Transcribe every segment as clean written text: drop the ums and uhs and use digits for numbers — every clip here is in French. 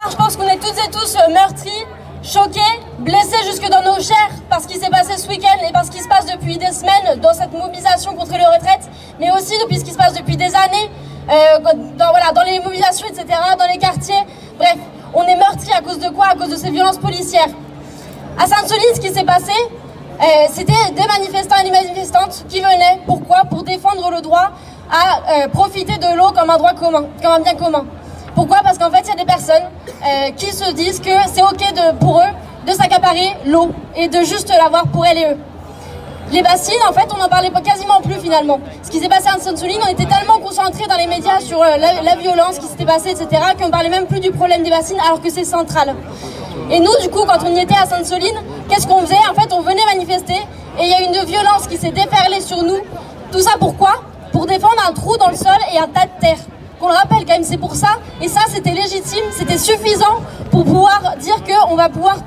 Je pense qu'on est toutes et tous meurtris, choqués, blessés jusque dans nos chairs par ce qui s'est passé ce week-end et par ce qui se passe depuis des semaines dans cette mobilisation contre les retraites, mais aussi depuis ce qui se passe depuis des années dans les mobilisations, etc., dans les quartiers. Bref, on est meurtris à cause de quoi? À cause de ces violences policières. À Sainte-Soline, ce qui s'est passé, c'était des manifestants et des manifestantes qui venaient. Pourquoi? Pour défendre le droit à profiter de l'eau comme un droit commun, comme un bien commun. Pourquoi? Parce qu'en fait, il y a des personnes qui se disent que c'est ok pour eux de s'accaparer l'eau et de juste l'avoir pour elles et eux. Les bassines, en fait, on n'en parlait pas quasiment plus finalement. Ce qui s'est passé à Sainte-Soline, on était tellement concentrés dans les médias sur la violence qui s'était passée, etc., qu'on ne parlait même plus du problème des bassines alors que c'est central. Et nous, du coup, quand on y était à Sainte-Soline, qu'est-ce qu'on faisait? En fait, on venait manifester et il y a une violence qui s'est déferlée sur nous. Tout ça pourquoi? Pour défendre un trou dans le sol et un tas de terre. Qu'on le rappelle quand même, c'est pour ça. Et ça, c'était légitime, c'était suffisant pour pouvoir dire qu'on va pouvoir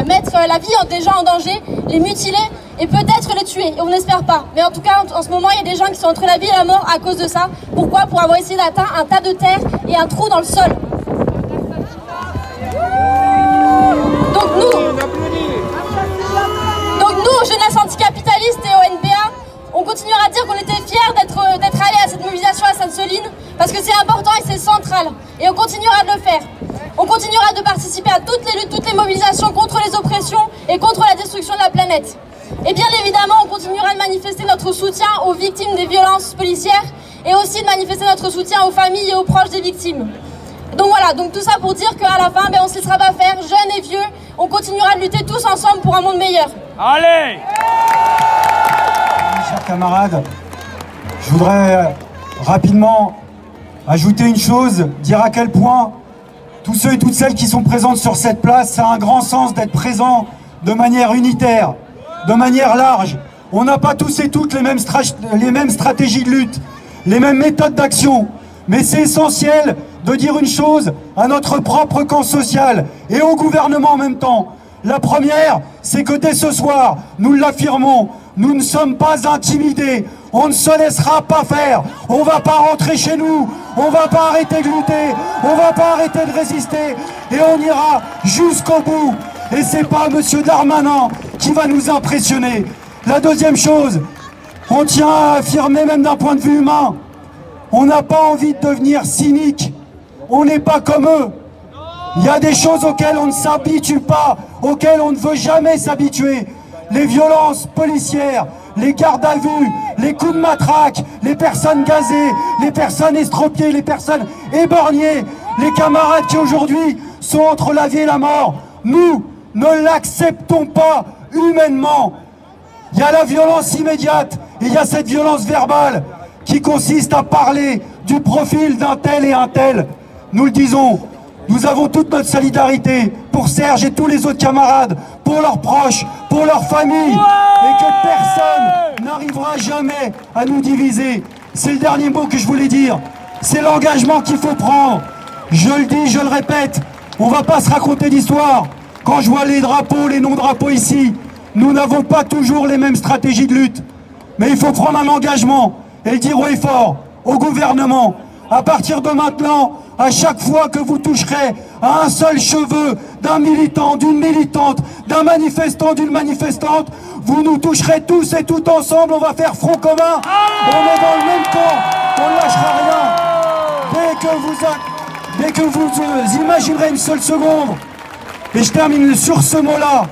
mettre la vie des gens en danger, les mutiler et peut-être les tuer. Et on n'espère pas. Mais en tout cas, en ce moment, il y a des gens qui sont entre la vie et la mort à cause de ça. Pourquoi? Pour avoir essayé d'atteindre un tas de terre et un trou dans le sol. Donc nous, jeunesse anticapitaliste et ONPA, on continuera à dire qu'on était fiers d'être allés à cette mobilisation à Sainte-Soline parce que c'est important et c'est central. Et on continuera de le faire. On continuera de participer à toutes les luttes, toutes les mobilisations contre les oppressions et contre la destruction de la planète. Et bien évidemment, on continuera de manifester notre soutien aux victimes des violences policières et aussi de manifester notre soutien aux familles et aux proches des victimes. Donc voilà, donc tout ça pour dire qu'à la fin, on ne se laissera pas faire, jeunes et vieux, on continuera de lutter tous ensemble pour un monde meilleur. Allez! Chers camarades, je voudrais rapidement ajouter une chose, dire à quel point tous ceux et toutes celles qui sont présentes sur cette place, ça a un grand sens d'être présents de manière unitaire, de manière large. On n'a pas tous et toutes les mêmes stratégies de lutte, les mêmes méthodes d'action, mais c'est essentiel de dire une chose à notre propre camp social et au gouvernement en même temps. La première, c'est que dès ce soir, nous l'affirmons, nous ne sommes pas intimidés, on ne se laissera pas faire, on ne va pas rentrer chez nous, on ne va pas arrêter de lutter, on ne va pas arrêter de résister et on ira jusqu'au bout. Et c'est pas M. Darmanin qui va nous impressionner. La deuxième chose, on tient à affirmer même d'un point de vue humain, on n'a pas envie de devenir cynique, on n'est pas comme eux. Il y a des choses auxquelles on ne s'habitue pas, auxquelles on ne veut jamais s'habituer. Les violences policières, les gardes à vue, les coups de matraque, les personnes gazées, les personnes estropiées, les personnes éborgnées, les camarades qui aujourd'hui sont entre la vie et la mort. Nous ne l'acceptons pas humainement. Il y a la violence immédiate et il y a cette violence verbale qui consiste à parler du profil d'un tel et un tel. Nous le disons, nous avons toute notre solidarité pour Serge et tous les autres camarades, pour leurs proches, pour leurs familles, et que personne n'arrivera jamais à nous diviser. C'est le dernier mot que je voulais dire. C'est l'engagement qu'il faut prendre. Je le dis, je le répète, on ne va pas se raconter d'histoire. Quand je vois les drapeaux, les non-drapeaux ici, nous n'avons pas toujours les mêmes stratégies de lutte. Mais il faut prendre un engagement et le dire haut et fort au gouvernement. À partir de maintenant, à chaque fois que vous toucherez à un seul cheveu d'un militant, d'une militante, d'un manifestant, d'une manifestante, vous nous toucherez tous et tout ensemble, on va faire front commun, on est dans le même camp, on ne lâchera rien. Dès que vous imaginerez une seule seconde, et je termine sur ce mot-là,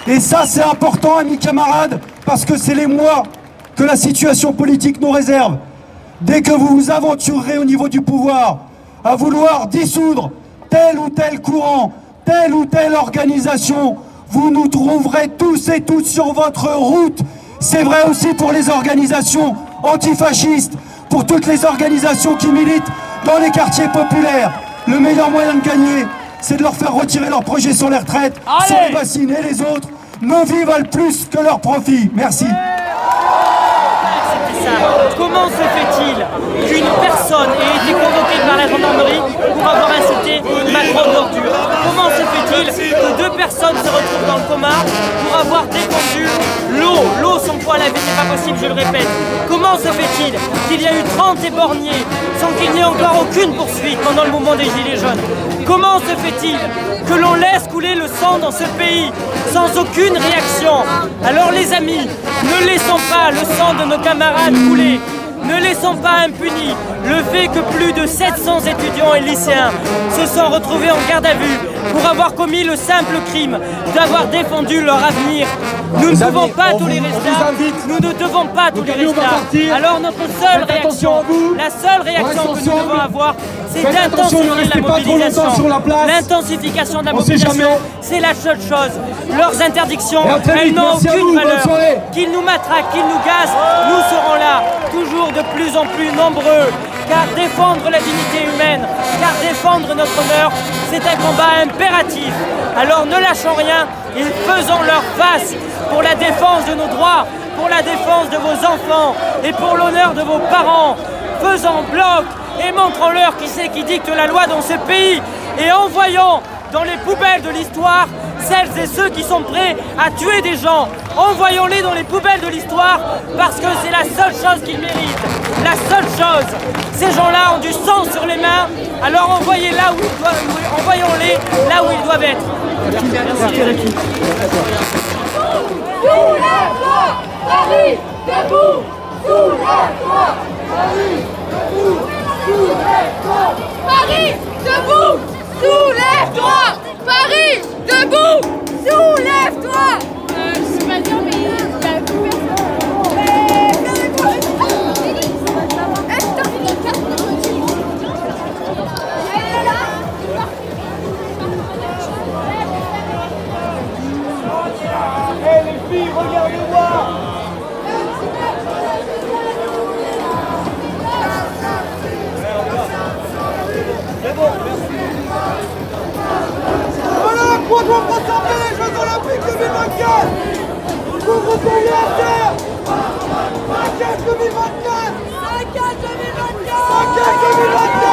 et ça c'est important, amis camarades, parce que c'est les mois que la situation politique nous réserve. Dès que vous vous aventurerez au niveau du pouvoir à vouloir dissoudre tel ou tel courant, telle ou telle organisation, vous nous trouverez tous et toutes sur votre route. C'est vrai aussi pour les organisations antifascistes, pour toutes les organisations qui militent dans les quartiers populaires. Le meilleur moyen de gagner, c'est de leur faire retirer leurs projets sur les retraites, sur les bassines et les autres. Nos vies valent plus que leurs profits. Merci. Comment se fait-il qu'une personne ait été convoquée par la gendarmerie pour avoir insulté Macron d'ordure? Comment se fait-il que deux personnes se retrouvent dans le coma pour avoir défendu l'eau? L'eau sans quoi la vie n'est pas possible, je le répète. Comment se fait-il qu'il y a eu 30 éborgnés sans qu'il n'y ait encore aucune poursuite pendant le mouvement des Gilets jaunes? Comment se fait-il que l'on laisse couler le sang dans ce pays sans aucune réaction? Alors les amis, ne laissons pas le sang de nos camarades couler. Ne laissons pas impunis le fait que plus de 700 étudiants et lycéens se sont retrouvés en garde à vue pour avoir commis le simple crime d'avoir défendu leur avenir. Nous ne pouvons pas tolérer ça. Nous ne devons pas tolérer ça. Alors notre seule réaction, la seule réaction que nous devons avoir, c'est d'intensifier la mobilisation. L'intensification de la mobilisation, c'est la seule chose. Leurs interdictions, elles n'ont aucune valeur. Qu'ils nous matraquent, qu'ils nous gazent, nous serons là, toujours de plus en plus nombreux. Car défendre la dignité humaine, car défendre notre honneur, c'est un combat impératif. Alors ne lâchons rien et faisons leur face pour la défense de nos droits, pour la défense de vos enfants et pour l'honneur de vos parents. Faisons bloc et montrons-leur qui c'est qui dicte la loi dans ce pays et envoyons dans les poubelles de l'histoire celles et ceux qui sont prêts à tuer des gens. Envoyons-les dans les poubelles de l'histoire parce que c'est la seule chose qu'ils méritent. La seule chose. Ces gens-là ont du sang sur les mains, alors envoyons-les là où ils doivent être. Merci. Soulève-toi, Paris, debout. Soulève-toi, Paris, debout. Soulève-toi, Paris, debout. Soulève-toi, Paris, debout. Soulève-toi. Je sais pas dire, mais il y a plus personne. Hey les filles, regardez-moi! C'est bon, merci. Voilà à quoi doivent ressembler les Jeux Olympiques 2024! Couvre-feu à terre! 5 2024! 5 2024! 5 2024!